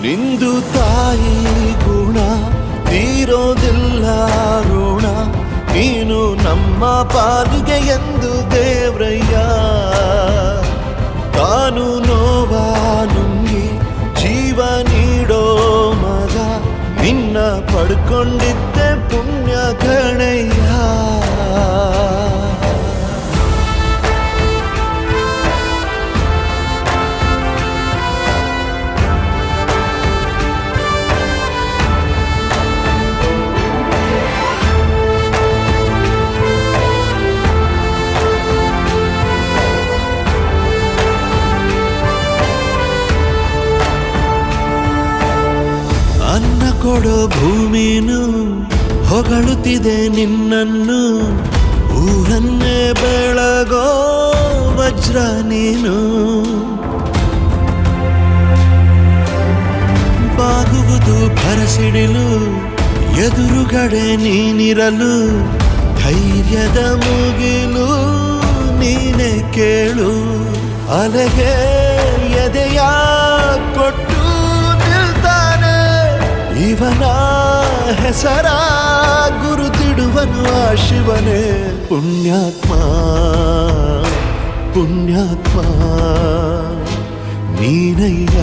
ನಿಂದು ತಾಯಿ ಗುಣ ತೀರೋದಿಲ್ಲ ಋಣ, ನೀನು ನಮ್ಮ ಪಾಲಿಗೆ ಎಂದು ದೇವ್ರಯ್ಯ. ತಾನು ನೋವಾ ನುಂಗಿ ಜೀವ ನೀಡೋ ಮಗ, ನಿನ್ನ ಪಡ್ಕೊಂಡಿದ್ದೆ ಪುಣ್ಯ ಗಣಯ್ಯ. ಅನ್ನ ಕೊಡೋ ಭೂಮಿನು ಹೊಗಳುತ್ತಿದೆ ನಿನ್ನನ್ನು, ಊರನ್ನೇ ಬೆಳಗೋ ವಜ್ರ ನೀನು. ಬಾಗುವುದು ಭರಸಿಡಿಲು, ಎದುರುಗಡೆ ನೀನಿರಲು, ಧೈರ್ಯದ ಮುಗಿಲು ನೀನೆ ಕೇಳು. ಅಲೆಗೆ ಎದೆಯ ಕೊಟ್ಟು ಇವನ ಹೆಸರ ಗುರುತಿಡುವನು ಆ ಶಿವನೇ. ಪುಣ್ಯಾತ್ಮ ಪುಣ್ಯಾತ್ಮ ನೀನಯ್ಯ.